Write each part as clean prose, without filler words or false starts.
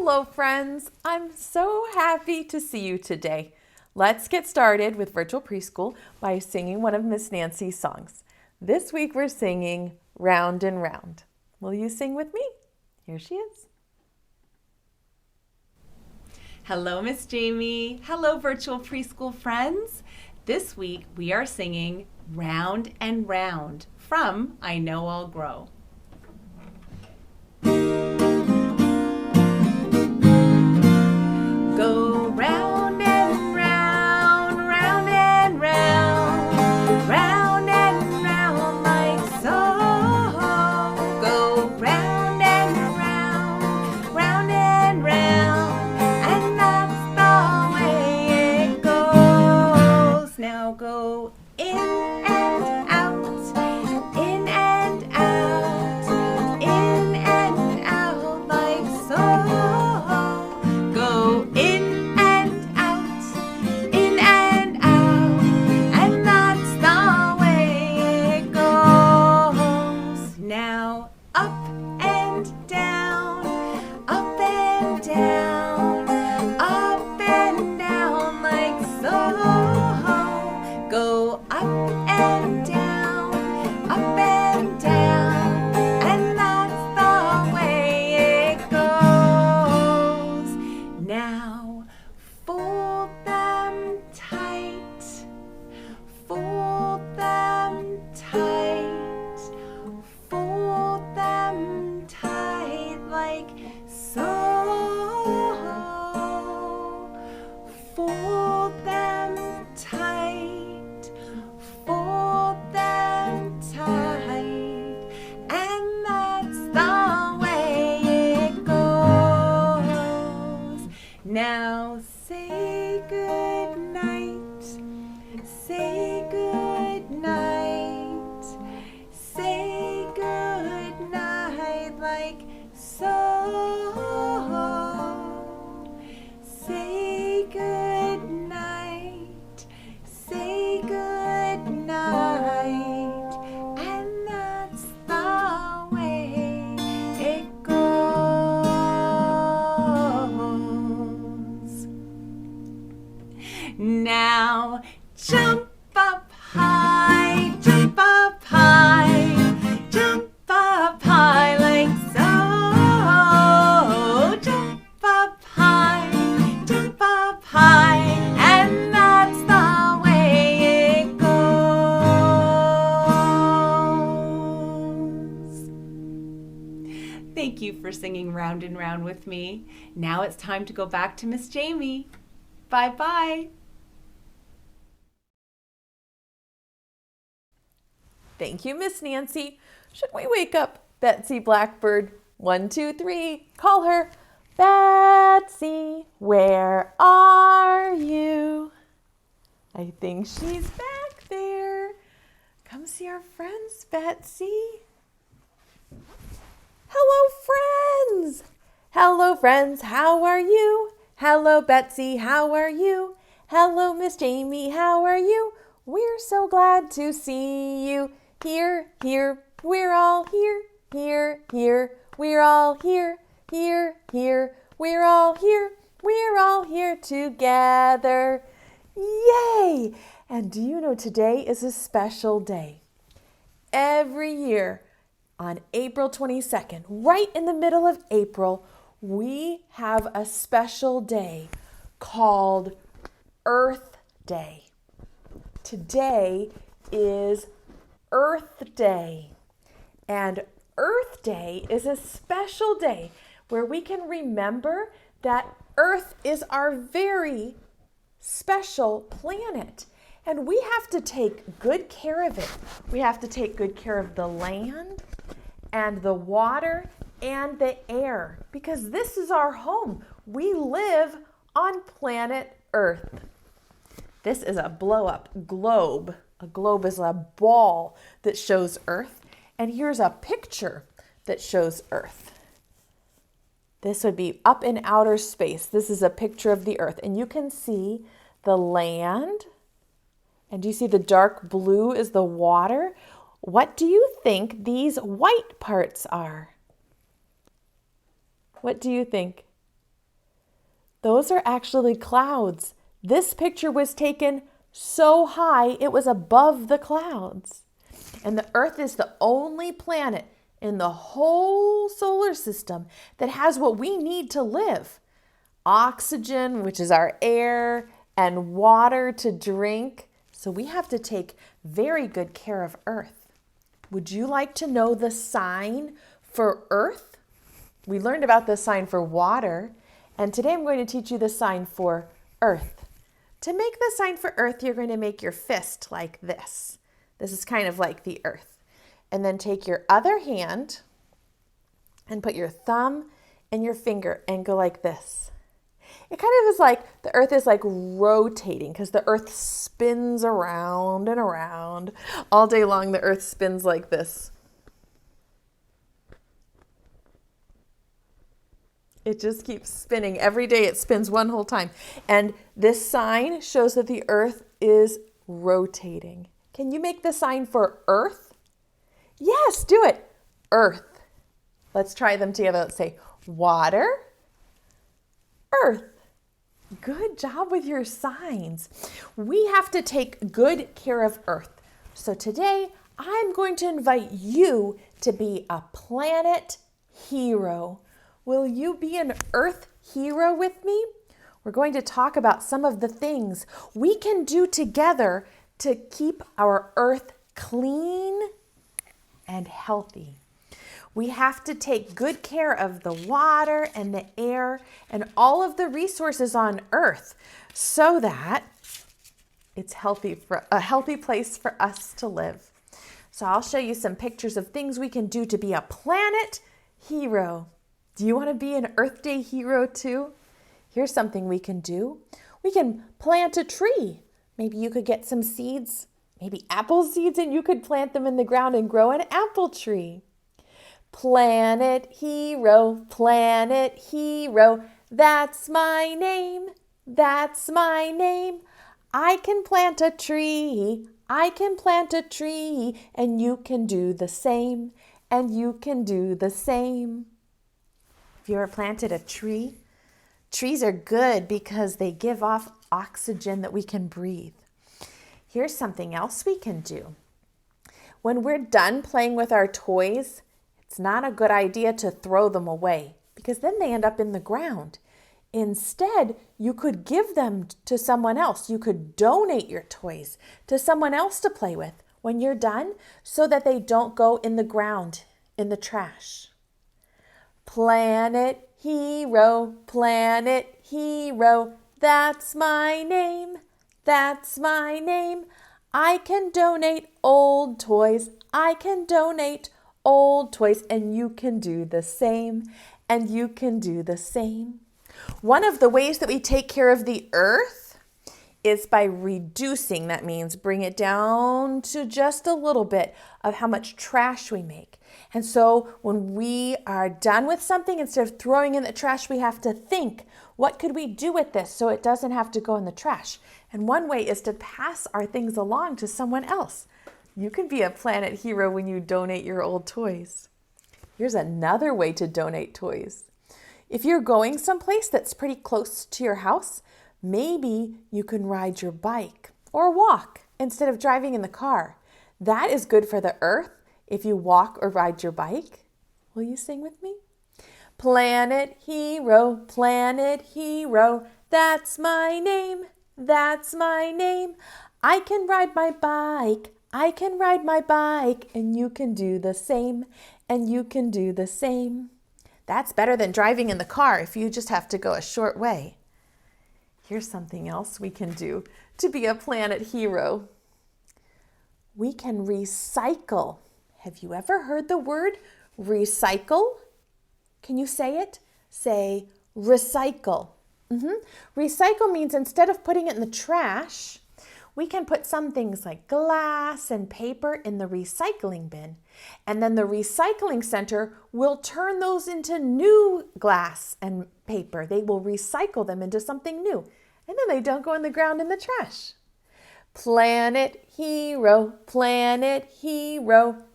Hello, friends. I'm so happy to see you today. Let's get started with Virtual Preschool by singing one of Miss Nancy's songs. This week we're singing Round and Round. Will you sing with me? Here she is. Hello, Miss Jamie. Hello, Virtual Preschool friends. This week we are singing Round and Round from I Know I'll Grow. Go round and round, round and round, round and round like so. Go round and round, round and round, and that's the way it goes. Now go in and out, in and out, in and out like so. Go in and out, in and out, and that's the way it goes. Now up and down, up and down, up and down like so. Go up and down, and that's the way it goes. Now fold them tight, fold them tight, fold them tight like so. Fold them tight, fold them tight, and that's the way it goes. Now say good night, say good night, say good night like so. Say good night, say good night, and that's the way it goes. Now jump up high, jump up high, jump up high like so. Jump up high, and that's the way it goes. Thank you for singing Round and Round with me. Now it's time to go back to Miss Jamie. Bye-bye. Thank you, Miss Nancy. Should we wake up Betsy Blackbird? 1, 2, 3. Call her. Betsy, where are you? I think she's back there. Come see our friends, Betsy. Hello, friends. Hello, friends. How are you? Hello, Betsy. How are you? Hello, Miss Jamie. How are you? We're so glad to see you. Here, here, we're all here. Here, here, we're all here. Here, here, we're all here. We're all here together. Yay! And do you know today is a special day? Every year on April 22nd, right in the middle of April, we have a special day called Earth Day. Today is Earth Day. And Earth Day is a special day where we can remember that Earth is our very special planet. And we have to take good care of it. We have to take good care of the land and the water and the air because this is our home. We live on planet Earth. This is a blow-up globe. A globe is a ball that shows Earth. And here's a picture that shows Earth. This would be up in outer space. This is a picture of the Earth. And you can see the land. And do you see the dark blue is the water? What do you think these white parts are? What do you think? Those are actually clouds. This picture was taken so high it was above the clouds. And the Earth is the only planet in the whole solar system that has what we need to live. Oxygen, which is our air, and water to drink. So we have to take very good care of Earth. Would you like to know the sign for Earth? We learned about the sign for water, and today I'm going to teach you the sign for Earth. To make the sign for Earth, you're going to make your fist like this. This is kind of like the Earth. And then take your other hand and put your thumb and your finger and go like this. It kind of is like the Earth is like rotating because the Earth spins around and around. All day long, the Earth spins like this. It just keeps spinning. Every day it spins one whole time. And this sign shows that the Earth is rotating. Can you make the sign for Earth? Yes, do it. Earth. Let's try them together. Let's say water, Earth. Good job with your signs. We have to take good care of Earth. So today I'm going to invite you to be a planet hero. Will you be an Earth hero with me? We're going to talk about some of the things we can do together to keep our Earth clean and healthy. We have to take good care of the water and the air and all of the resources on Earth so that it's a healthy place for us to live. So I'll show you some pictures of things we can do to be a planet hero. Do you want to be an Earth Day hero too? Here's something we can do. We can plant a tree. Maybe you could get some seeds, maybe apple seeds, and you could plant them in the ground and grow an apple tree. Planet hero, that's my name, that's my name. I can plant a tree, and you can do the same, and you can do the same. Have you ever planted a tree? Trees are good because they give off oxygen that we can breathe. Here's something else we can do. When we're done playing with our toys, it's not a good idea to throw them away because then they end up in the ground. Instead, you could give them to someone else. You could donate your toys to someone else to play with when you're done so that they don't go in the ground, in the trash. Planet hero, that's my name, that's my name. I can donate old toys, and you can do the same, and you can do the same. One of the ways that we take care of the Earth is by reducing. That means bring it down to just a little bit of how much trash we make. And so when we are done with something, instead of throwing in the trash, we have to think, what could we do with this so it doesn't have to go in the trash? And one way is to pass our things along to someone else. You can be a planet hero when you donate your old toys. Here's another way to donate toys. If you're going someplace that's pretty close to your house, maybe you can ride your bike or walk instead of driving in the car. That is good for the Earth if you walk or ride your bike. Will you sing with me? Planet hero, that's my name, that's my name. I can ride my bike, and you can do the same, and you can do the same. That's better than driving in the car if you just have to go a short way. Here's something else we can do to be a planet hero. We can recycle. Have you ever heard the word recycle? Can you say it? Say recycle. Recycle means instead of putting it in the trash, we can put some things like glass and paper in the recycling bin. And then the recycling center will turn those into new glass and paper. They will recycle them into something new. And then they don't go in the ground in the trash. Planet hero,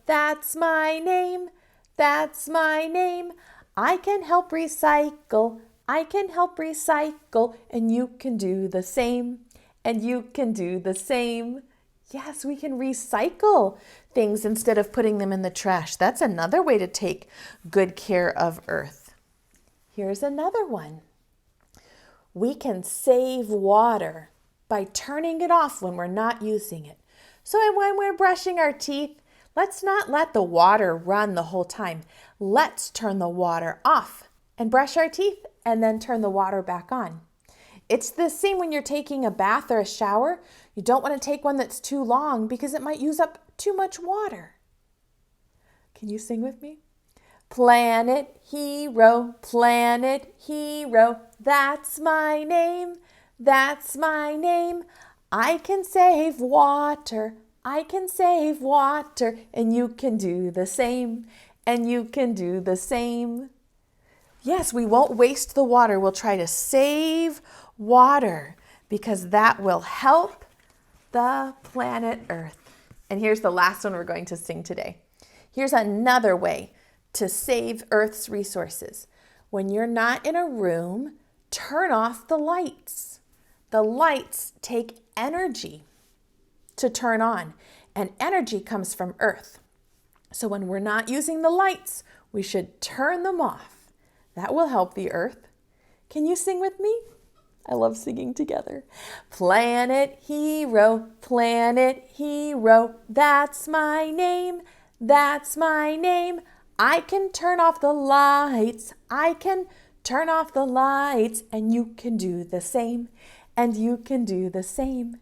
that's my name, that's my name. I can help recycle, I can help recycle, and you can do the same, and you can do the same. Yes, we can recycle things instead of putting them in the trash. That's another way to take good care of Earth. Here's another one. We can save water by turning it off when we're not using it. So when we're brushing our teeth, let's not let the water run the whole time. Let's turn the water off and brush our teeth and then turn the water back on. It's the same when you're taking a bath or a shower. You don't want to take one that's too long because it might use up too much water. Can you sing with me? Planet hero, that's my name, that's my name. I can save water, and you can do the same, and you can do the same. Yes, we won't waste the water. We'll try to save water because that will help the planet Earth. And here's the last one we're going to sing today. Here's another way to save Earth's resources. When you're not in a room, turn off the lights. The lights take energy to turn on, and energy comes from Earth. So when we're not using the lights, we should turn them off. That will help the Earth. Can you sing with me? I love singing together. Planet hero, that's my name, that's my name. I can turn off the lights, and you can do the same, and you can do the same.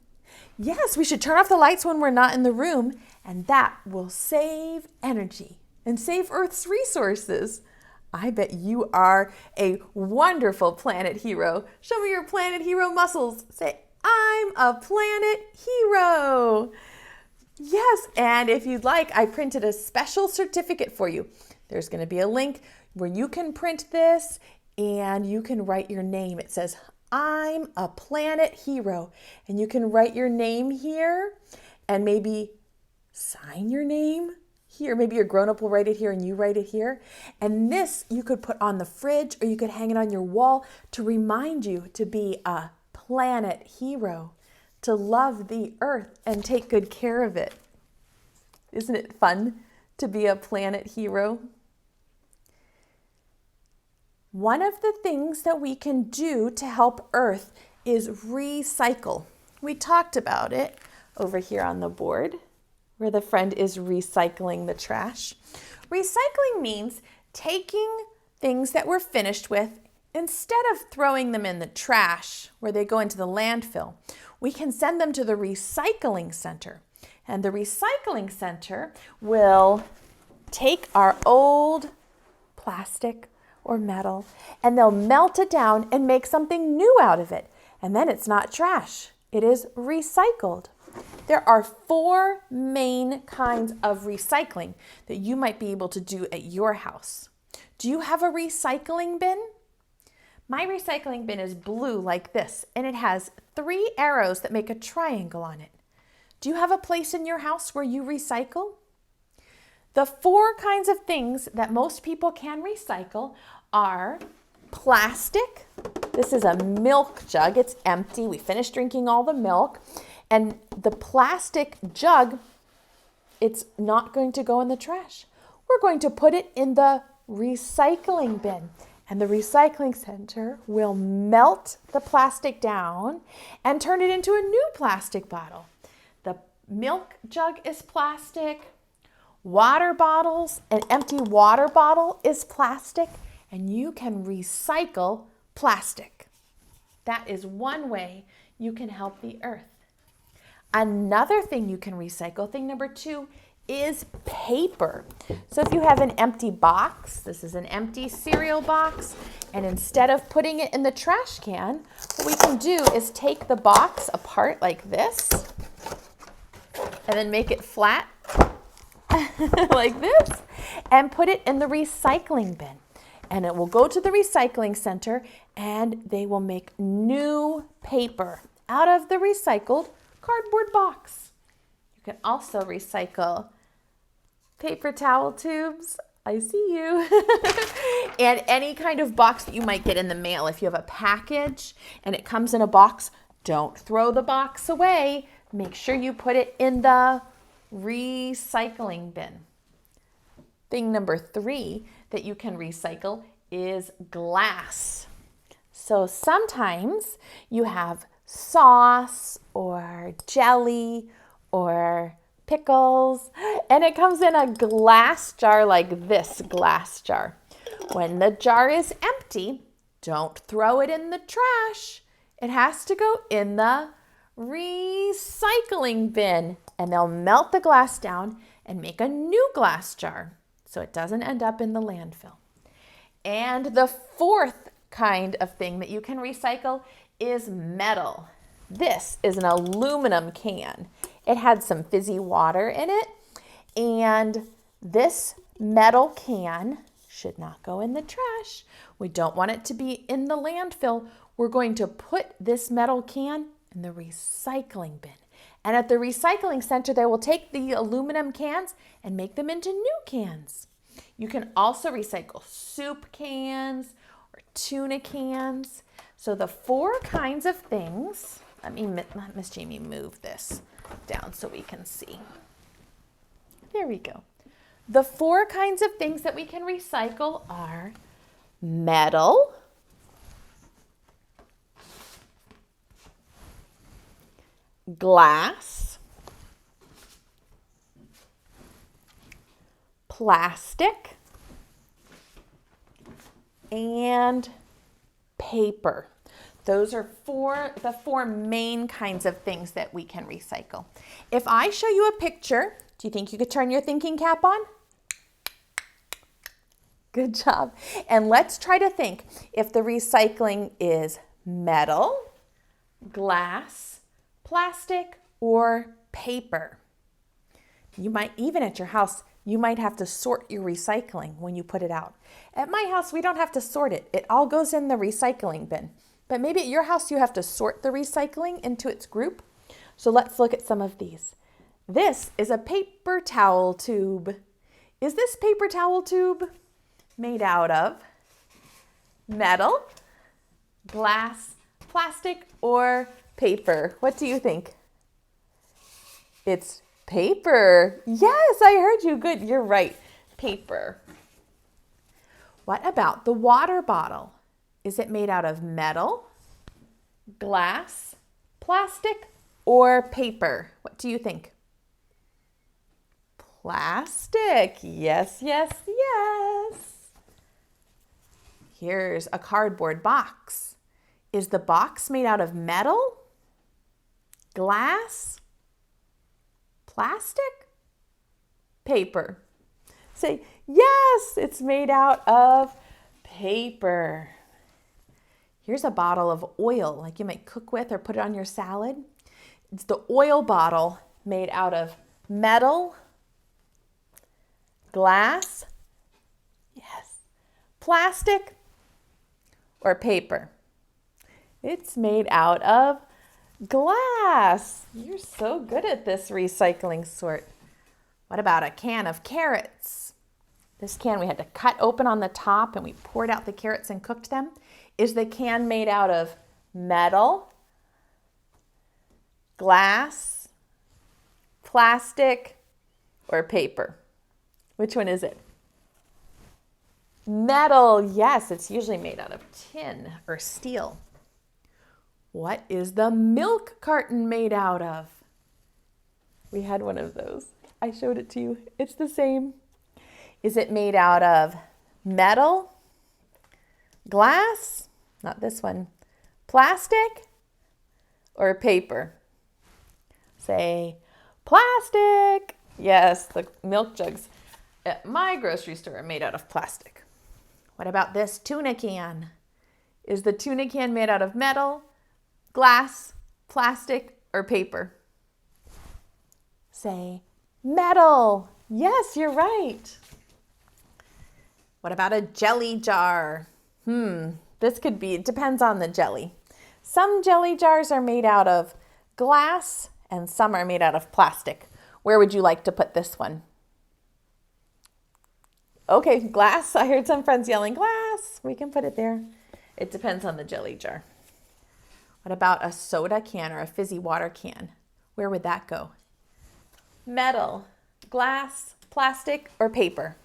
Yes, we should turn off the lights when we're not in the room, and that will save energy and save Earth's resources. I bet you are a wonderful planet hero. Show me your planet hero muscles. Say, I'm a planet hero. Yes, and if you'd like, I printed a special certificate for you. There's going to be a link where you can print this and you can write your name. It says, I'm a planet hero. And you can write your name here and maybe sign your name here. Maybe your grown-up will write it here and you write it here. And this you could put on the fridge or you could hang it on your wall to remind you to be a planet hero, to love the Earth and take good care of it. Isn't it fun to be a planet hero? One of the things that we can do to help Earth is recycle. We talked about it over here on the board where the friend is recycling the trash. Recycling means taking things that we're finished with, instead of throwing them in the trash where they go into the landfill, we can send them to the recycling center. And the recycling center will take our old plastic or metal and they'll melt it down and make something new out of it. And then it's not trash, it is recycled. There are 4 main kinds of recycling that you might be able to do at your house. Do you have a recycling bin? My recycling bin is blue like this, and it has 3 arrows that make a triangle on it. Do you have a place in your house where you recycle? The 4 kinds of things that most people can recycle are plastic. This is a milk jug. It's empty. We finished drinking all the milk. And the plastic jug, it's not going to go in the trash. We're going to put it in the recycling bin. And the recycling center will melt the plastic down and turn it into a new plastic bottle. The milk jug is plastic. Water bottles, an empty water bottle is plastic. And you can recycle plastic. That is one way you can help the Earth. Another thing you can recycle, thing number 2, is paper. So if you have an empty box, this is an empty cereal box, and instead of putting it in the trash can, what we can do is take the box apart like this, and then make it flat like this, and put it in the recycling bin. And it will go to the recycling center, and they will make new paper out of the recycled cardboard box. You can also recycle paper towel tubes. I see you. And any kind of box that you might get in the mail. If you have a package and it comes in a box, don't throw the box away. Make sure you put it in the recycling bin. Thing number 3 that you can recycle is glass. So sometimes you have sauce or jelly or pickles, and it comes in a glass jar like this glass jar. When the jar is empty, don't throw it in the trash. It has to go in the recycling bin, and they'll melt the glass down and make a new glass jar so it doesn't end up in the landfill. And the 4th kind of thing that you can recycle is metal. This is an aluminum can. It had some fizzy water in it, and this metal can should not go in the trash. We don't want it to be in the landfill. We're going to put this metal can in the recycling bin. And at the recycling center, they will take the aluminum cans and make them into new cans. You can also recycle soup cans or tuna cans. So the 4 kinds of things, let Miss Jamie move this down so we can see. There we go. The 4 kinds of things that we can recycle are metal, glass, plastic, and paper. Those are the 4 main kinds of things that we can recycle. If I show you a picture, do you think you could turn your thinking cap on? Good job. And let's try to think if the recycling is metal, glass, plastic, or paper. You might, even at your house, you might have to sort your recycling when you put it out. At my house, we don't have to sort it. It all goes in the recycling bin. But maybe at your house, you have to sort the recycling into its group. So let's look at some of these. This is a paper towel tube. Is this paper towel tube made out of metal, glass, plastic, or paper? What do you think? It's paper. Yes, I heard you. Good. You're right. Paper. What about the water bottle? Is it made out of metal, glass, plastic, or paper? What do you think? Plastic. Yes, yes, yes. Here's a cardboard box. Is the box made out of metal, glass, plastic, paper? Say, yes, it's made out of paper. Here's a bottle of oil, like you might cook with or put it on your salad. It's the oil bottle made out of metal, glass, yes, plastic, or paper. It's made out of glass. You're so good at this recycling sort. What about a can of carrots? This can we had to cut open on the top and we poured out the carrots and cooked them. Is the can made out of metal, glass, plastic, or paper? Which one is it? Metal. Yes, it's usually made out of tin or steel. What is the milk carton made out of? We had one of those. I showed it to you. It's the same. Is it made out of metal, glass, not this one, plastic, or paper? Say, plastic. Yes, the milk jugs at my grocery store are made out of plastic. What about this tuna can? Is the tuna can made out of metal, glass, plastic, or paper? Say, metal. Yes, you're right. What about a jelly jar? This could be, it depends on the jelly. Some jelly jars are made out of glass and some are made out of plastic. Where would you like to put this one? Okay, glass. I heard some friends yelling, glass. We can put it there. It depends on the jelly jar. What about a soda can or a fizzy water can? Where would that go? Metal, glass, plastic, or paper?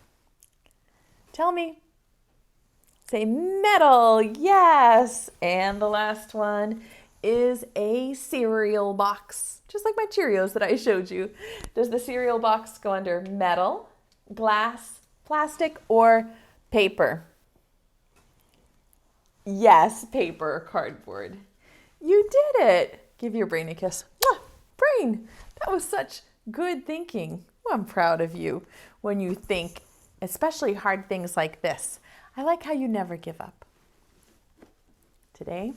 Tell me. Say metal, yes. And the last one is a cereal box, just like my Cheerios that I showed you. Does the cereal box go under metal, glass, plastic, or paper? Yes, paper or cardboard. You did it. Give your brain a kiss. Mwah, brain, that was such good thinking. Well, I'm proud of you when you think, especially hard things like this. I like how you never give up. Today,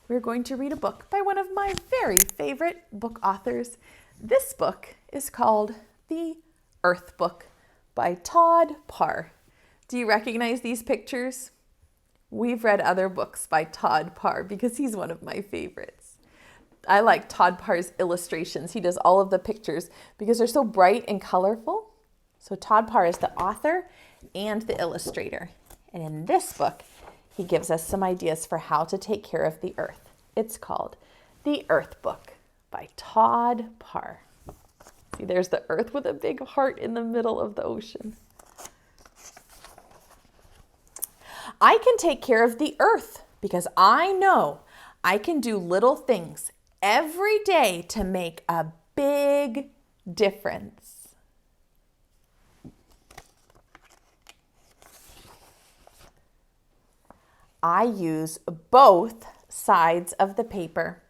we're going to read a book by one of my very favorite book authors. This book is called The Earth Book by Todd Parr. Do you recognize these pictures? We've read other books by Todd Parr because he's one of my favorites. I like Todd Parr's illustrations. He does all of the pictures because they're so bright and colorful. So Todd Parr is the author and the illustrator. And in this book, he gives us some ideas for how to take care of the earth. It's called The Earth Book by Todd Parr. See, there's the earth with a big heart in the middle of the ocean. I can take care of the earth because I know I can do little things every day to make a big difference. I use both sides of the paper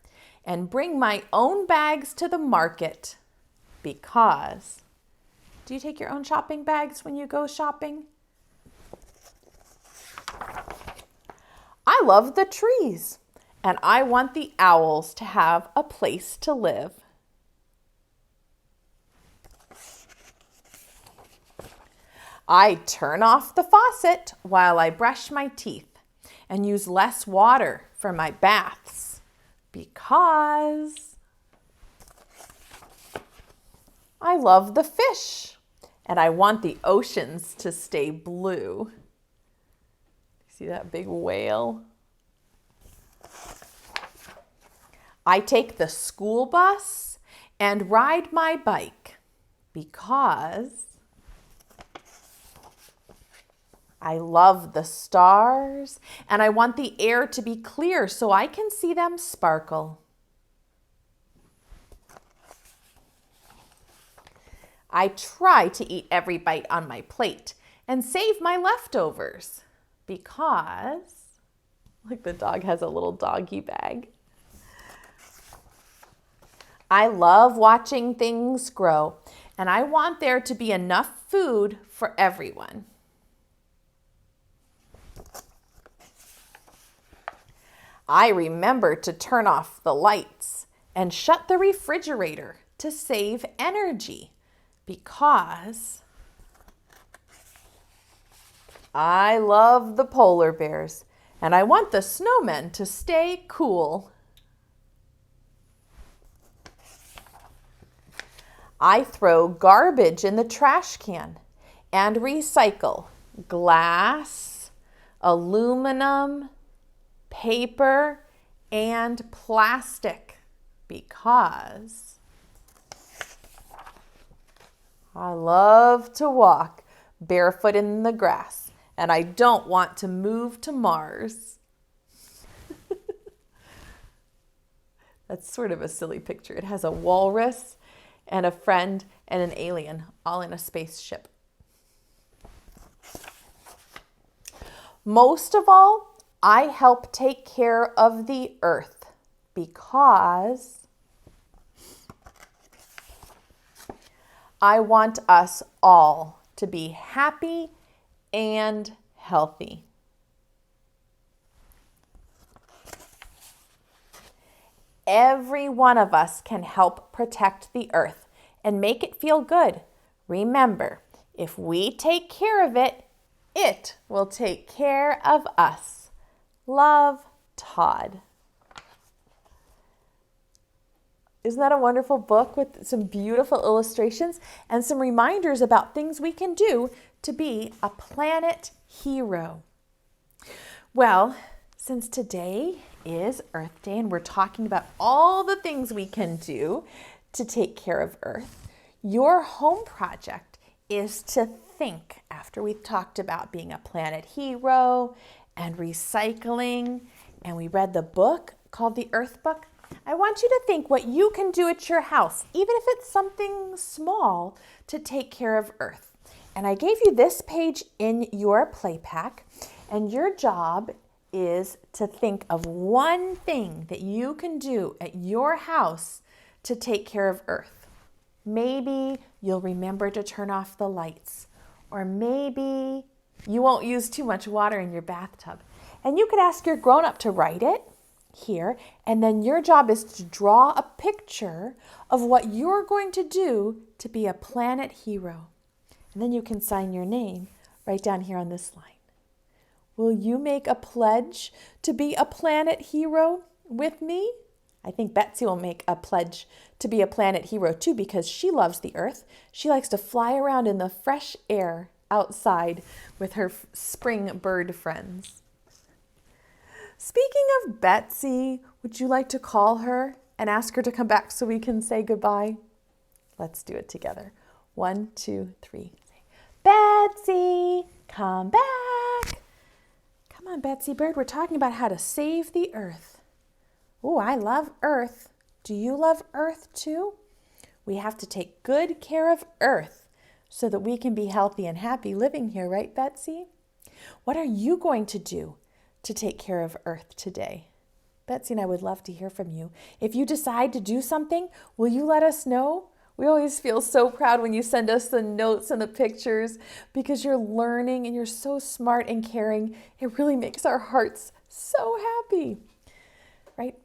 and bring my own bags to the market because, do you take your own shopping bags when you go shopping? I love the trees and I want the owls to have a place to live. I turn off the faucet while I brush my teeth and use less water for my baths because I love the fish and I want the oceans to stay blue. See that big whale? I take the school bus and ride my bike because I love the stars and I want the air to be clear so I can see them sparkle. I try to eat every bite on my plate and save my leftovers because, like the dog has a little doggy bag. I love watching things grow and I want there to be enough food for everyone. I remember to turn off the lights and shut the refrigerator to save energy because I love the polar bears and I want the snowmen to stay cool. I throw garbage in the trash can and recycle glass, aluminum, paper, and plastic because I love to walk barefoot in the grass and I don't want to move to Mars. That's sort of a silly picture. It has a walrus and a friend and an alien all in a spaceship. Most of all, I help take care of the earth because I want us all to be happy and healthy. Every one of us can help protect the earth and make it feel good. Remember, if we take care of it, it will take care of us. Love, Todd. Isn't that a wonderful book with some beautiful illustrations and some reminders about things we can do to be a planet hero? Well, since today is Earth Day and we're talking about all the things we can do to take care of Earth, your home project is to think, after we've talked about being a planet hero and recycling, and we read the book called The Earth Book, I want you to think what you can do at your house, even if it's something small, to take care of Earth. And I gave you this page in your play pack, and your job is to think of one thing that you can do at your house to take care of Earth. Maybe you'll remember to turn off the lights, or maybe you won't use too much water in your bathtub. And you could ask your grown-up to write it here, and then your job is to draw a picture of what you're going to do to be a planet hero. And then you can sign your name right down here on this line. Will you make a pledge to be a planet hero with me? I think Betsy will make a pledge to be a planet hero too, because she loves the earth. She likes to fly around in the fresh air outside with her spring bird friends. Speaking of Betsy, would you like to call her and ask her to come back so we can say goodbye? Let's do it together. 1, 2, 3. Betsy, come back. Come on, Betsy Bird. We're talking about how to save the earth. Oh, I love Earth. Do you love Earth too? We have to take good care of Earth so that we can be healthy and happy living here, right, Betsy? What are you going to do to take care of Earth today? Betsy and I would love to hear from you. If you decide to do something, will you let us know? We always feel so proud when you send us the notes and the pictures because you're learning and you're so smart and caring. It really makes our hearts so happy. Right,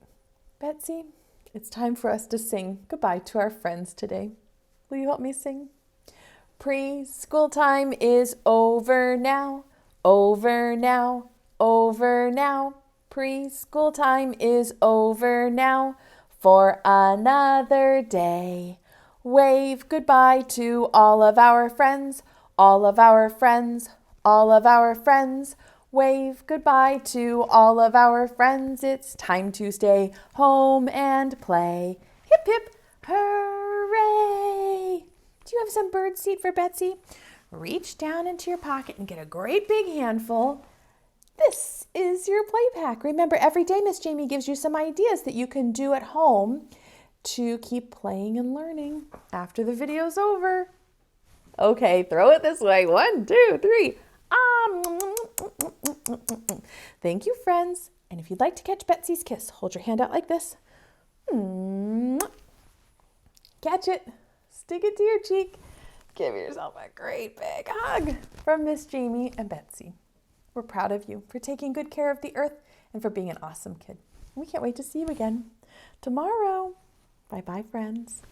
Betsy? It's time for us to sing goodbye to our friends today. Will you help me sing? Preschool time is over now, over now, over now. Preschool time is over now for another day. Wave goodbye to all of our friends, all of our friends, all of our friends. Wave goodbye to all of our friends. It's time to stay home and play. Hip, hip, hooray! Do you have some bird seed for Betsy? Reach down into your pocket and get a great big handful. This is your play pack. Remember, every day Miss Jamie gives you some ideas that you can do at home to keep playing and learning after the video's over. Okay, throw it this way. 1, 2, 3. Thank you, friends. And if you'd like to catch Betsy's kiss, hold your hand out like this. Catch it. Stick it to your cheek. Give yourself a great big hug from Miss Jamie and Betsy. We're proud of you for taking good care of the earth and for being an awesome kid. We can't wait to see you again tomorrow. Bye-bye, friends.